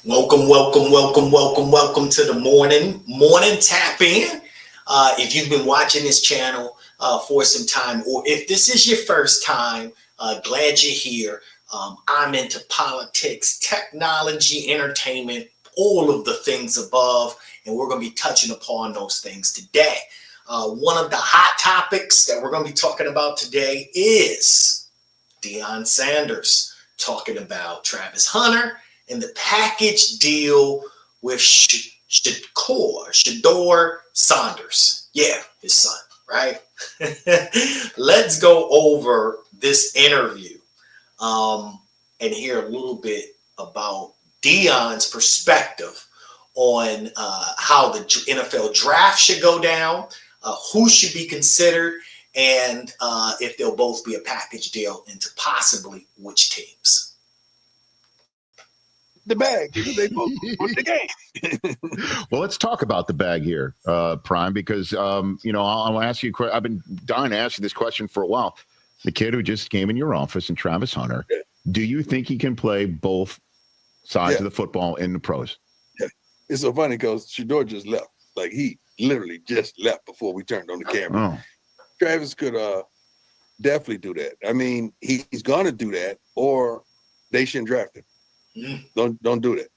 Welcome to the morning tap in. If you've been watching this channel for some time, or if this is your first time, glad you're here. I'm into politics, technology, entertainment, all of the things above, and we're going to be touching upon those things today. One of the hot topics that we're going to be talking about today is Deion Sanders talking about Travis Hunter and the package deal with Shedeur Sanders. Yeah, his son, right? Let's go over this interview and hear a little bit about Deion's perspective on how the NFL draft should go down, who should be considered, and if they'll both be a package deal, and to possibly which teams. The bag because they both won the game. Well, let's talk about the bag here, Prime, because I'll ask you. I've been dying to ask you this question for a while. The kid who just came in your office, and Travis Hunter, do you think he can play both sides of the football in the pros? Yeah, it's so funny because Shedeur just left. Like he literally just left before we turned on the camera. Oh. Travis could definitely do that. I mean, he's gonna do that, or they shouldn't draft him. Don't do that,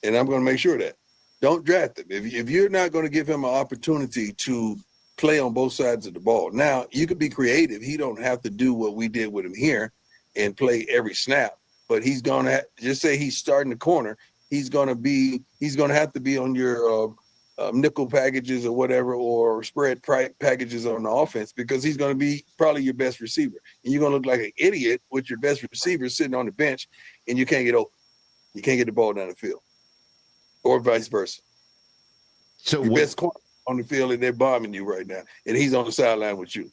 and I'm going to make sure that don't draft him if you're not going to give him an opportunity to play on both sides of the ball. Now you could be creative. He don't have to do what we did with him here and play every snap, but he's going to just say he's starting the corner. He's going to have to be on your nickel packages or whatever, or spread packages on the offense, because he's going to be probably your best receiver, and you're going to look like an idiot with your best receiver sitting on the bench and you can't get open. You can't get the ball down the field, or vice versa. So your best corner on the field, and they're bombing you right now, and he's on the sideline with you.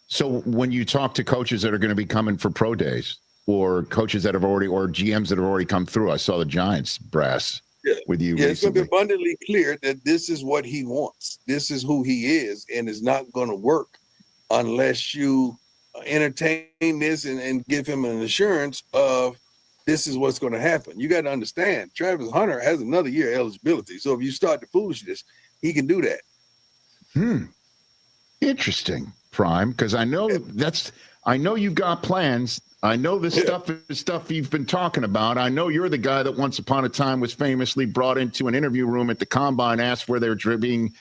So when you talk to coaches that are going to be coming for pro days, or coaches that have already, or GMs that have already come through, I saw the Giants brass with you. Yeah, it's going to be abundantly clear that this is what he wants. This is who he is, and it's not going to work unless you entertain this and give him an assurance of this is what's going to happen. You got to understand, Travis Hunter has another year eligibility. So if you start the foolishness, he can do that. Interesting, Prime, because I know you've got plans. I know this stuff is stuff you've been talking about. I know you're the guy that once upon a time was famously brought into an interview room at the combine, asked where they're in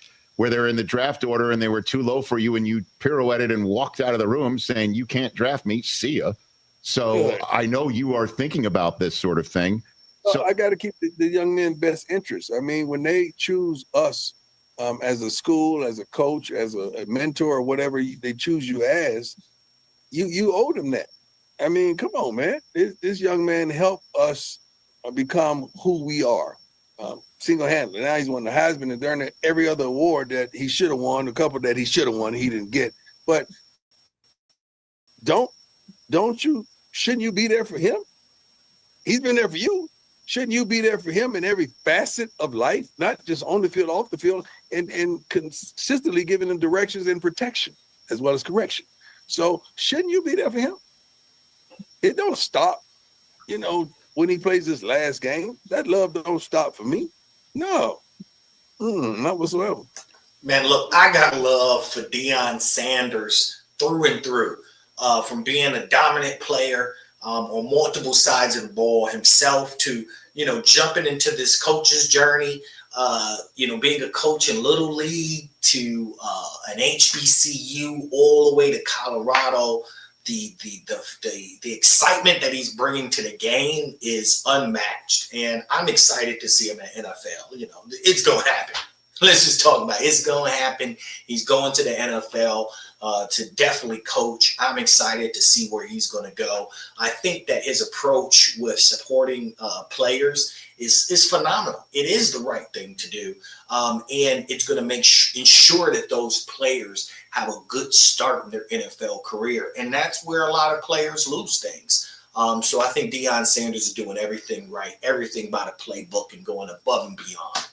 the draft order, and they were too low for you, and you pirouetted and walked out of the room saying, "You can't draft me. See ya." So I know you are thinking about this sort of thing. So I got to keep the young men's best interest. I mean, when they choose us as a school, as a coach, as a mentor, or whatever they choose you as, you owe them that. I mean, come on, man. This young man helped us become who we are single-handedly. Now he's won the Heisman and darn every other award that he should have won, a couple that he should have won, he didn't get. But shouldn't you be there for him? He's been there for you. Shouldn't you be there for him in every facet of life, not just on the field, off the field, and consistently giving him directions and protection as well as correction? So shouldn't you be there for him? It don't stop, when he plays this last game. That love don't stop for me. No, not whatsoever. Man, look, I got love for Deion Sanders through and through. From being a dominant player on multiple sides of the ball himself to, jumping into this coach's journey, being a coach in Little League to an HBCU all the way to Colorado. The excitement that he's bringing to the game is unmatched, and I'm excited to see him in the NFL. It's going to happen. Let's just talk about it. It's going to happen. He's going to the NFL to definitely coach. I'm excited to see where he's going to go. I think that his approach with supporting players is phenomenal. It is the right thing to do, and it's going to ensure that those players have a good start in their NFL career, and that's where a lot of players lose things. So I think Deion Sanders is doing everything right, everything by the playbook, and going above and beyond.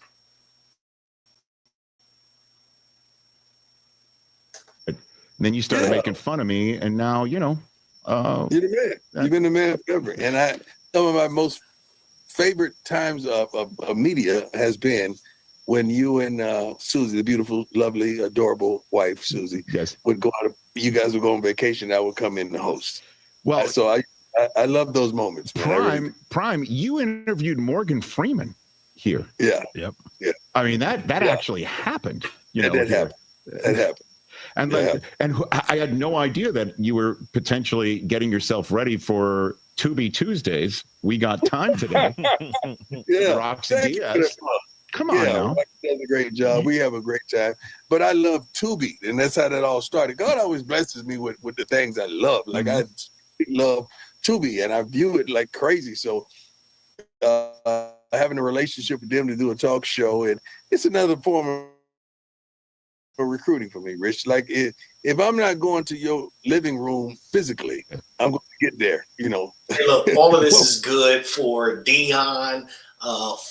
And then you started making fun of me, and now, you're the man. You've been the man forever. And some of my most favorite times of media has been when you and Susie, the beautiful, lovely, adorable wife, Susie, Yes, would go out. You guys would go on vacation. I would come in and host. well, So I love those moments, man. Prime, you interviewed Morgan Freeman here. Yeah. Yep. Yeah. I mean, that actually happened. That happened. That happened. And I had no idea that you were potentially getting yourself ready for Tubi Tuesdays. We got time today. Yeah. Roxy Diaz. Come on now. Roxy does a great job. We have a great time. But I love Tubi, and that's how that all started. God always blesses me with the things I love. Like I love Tubi, and I view it like crazy. So having a relationship with them to do a talk show, and it's another form of recruiting for me, Rich. Like if I'm not going to your living room physically, I'm going to get there, you know. Hey, look, all of this is good for Deion,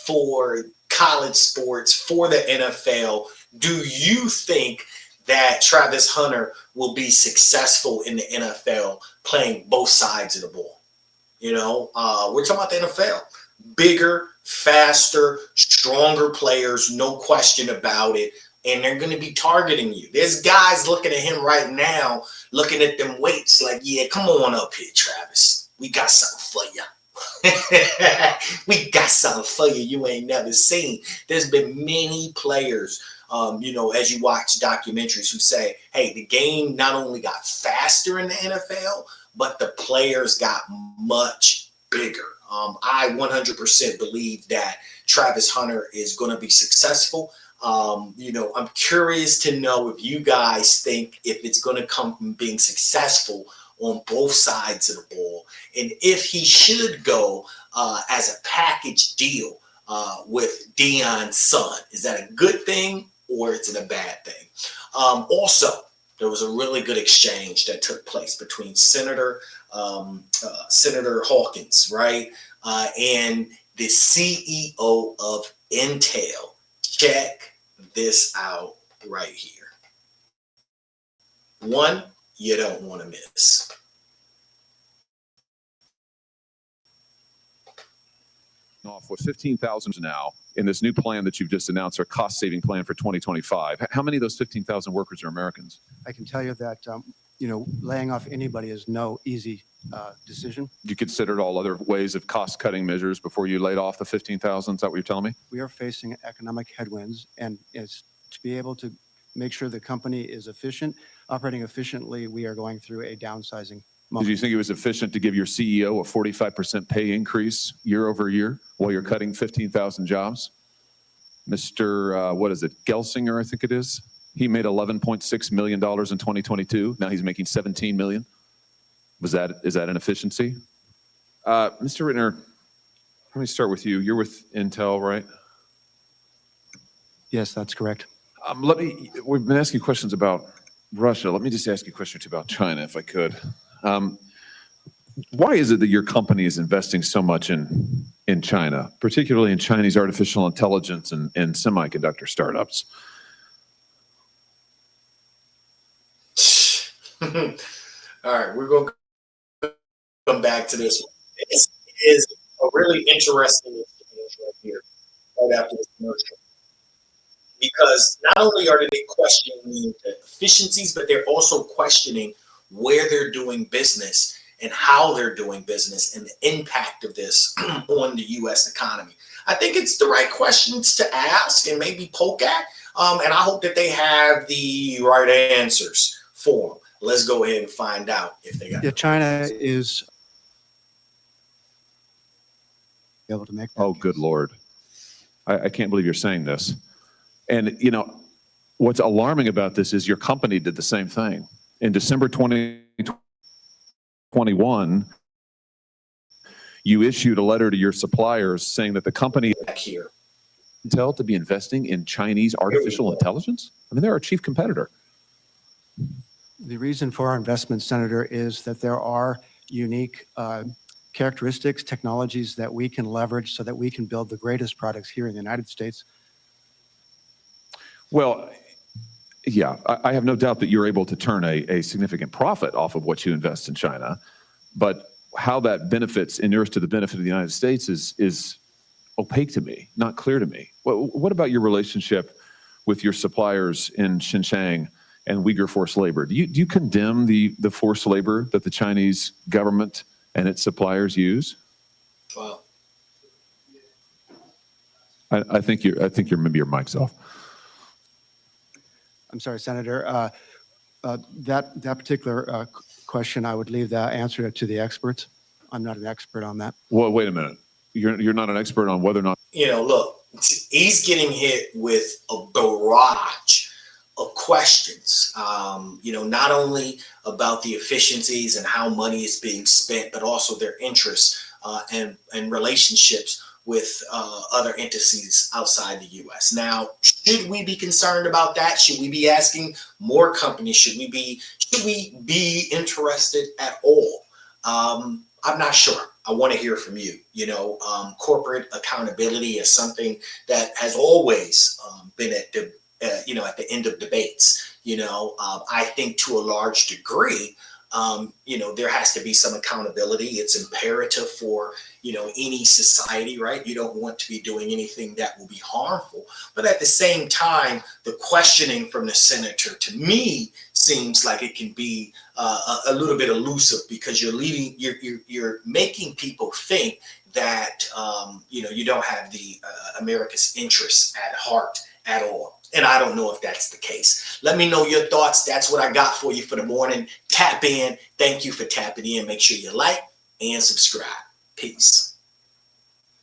for college sports, for the NFL. Do you think that Travis Hunter will be successful in the NFL playing both sides of the ball? You know, we're talking about the NFL. Bigger, faster, stronger players, no question about it. And they're going to be targeting you. There's guys looking at him right now, looking at them weights like, yeah, come on up here, Travis. We got something for you. We got something for you you ain't never seen. There's been many players, you know, as you watch documentaries who say, hey, the game not only got faster in the NFL, but the players got much bigger. I 100% believe that Travis Hunter is going to be successful. You know, I'm curious to know if you guys think if it's going to come from being successful on both sides of the ball, and if he should go as a package deal with Deion's son. Is that a good thing or is it a bad thing? Also, there was a really good exchange that took place between Senator Hawkins, right, and the CEO of Intel. Check this out right here. One you don't want to miss. Off with 15,000 now in this new plan that you've just announced, our cost-saving plan for 2025. How many of those 15,000 workers are Americans? I can tell you that you know, laying off anybody is no easy decision. You considered all other ways of cost-cutting measures before you laid off the 15,000? Is that what you're telling me? We are facing economic headwinds, and it's to be able to make sure the company is efficient, operating efficiently. We are going through a downsizing moment. Did you think it was efficient to give your CEO a 45% pay increase year over year while you're cutting 15,000 jobs? Mr. What is it? Gelsinger, I think it is. He made $11.6 million in 2022. Now he's making $17 million. Is that an efficiency? Mr. Rittner, let me start with you. You're with Intel, right? Yes, that's correct. We've been asking questions about Russia. Let me just ask you a question or two about China, if I could. Why is it that your company is investing so much in China, particularly in Chinese artificial intelligence and semiconductor startups? All right, we're going to come back to this one. This is a really interesting exchange right here, right after this commercial. Because not only are they questioning the efficiencies, but they're also questioning where they're doing business and how they're doing business and the impact of this on the U.S. economy. I think it's the right questions to ask and maybe poke at, and I hope that they have the right answers for them. Let's go ahead and find out if they got. Yeah, China is able to make that. Oh, good Lord. I can't believe you're saying this. And, you know, what's alarming about this is your company did the same thing. In December 2021, you issued a letter to your suppliers saying that the company Here. Intel to be investing in Chinese artificial intelligence? I mean, they're our chief competitor. The reason for our investment, Senator, is that there are unique characteristics, technologies that we can leverage so that we can build the greatest products here in the United States. Well, yeah, I have no doubt that you're able to turn a significant profit off of what you invest in China, but how that benefits inures to the benefit of the United States is opaque to me, not clear to me. What about your relationship with your suppliers in Xinjiang and Uyghur forced labor? Do you condemn the forced labor that the Chinese government and its suppliers use? Well, I think maybe your mic's off. I'm sorry, Senator. That particular question, I would leave the answer to the experts. I'm not an expert on that. Well, wait a minute. You're not an expert on whether or not. Look, he's getting hit with a barrage of questions, not only about the efficiencies and how money is being spent, but also their interests and relationships with other entities outside the U.S. Now, should we be concerned about that? Should we be asking more companies? Should we be interested at all? I'm not sure. I want to hear from you. Corporate accountability is something that has always been at the at the end of debates. I think to a large degree, there has to be some accountability. It's imperative for, any society, right? You don't want to be doing anything that will be harmful. But at the same time, the questioning from the senator, to me, seems like it can be a little bit elusive, because you're making people think that, you don't have the America's interests at heart at all. And I don't know if that's the case. Let me know your thoughts. That's what I got for you for the morning. Tap in. Thank you for tapping in. Make sure you like and subscribe. Peace.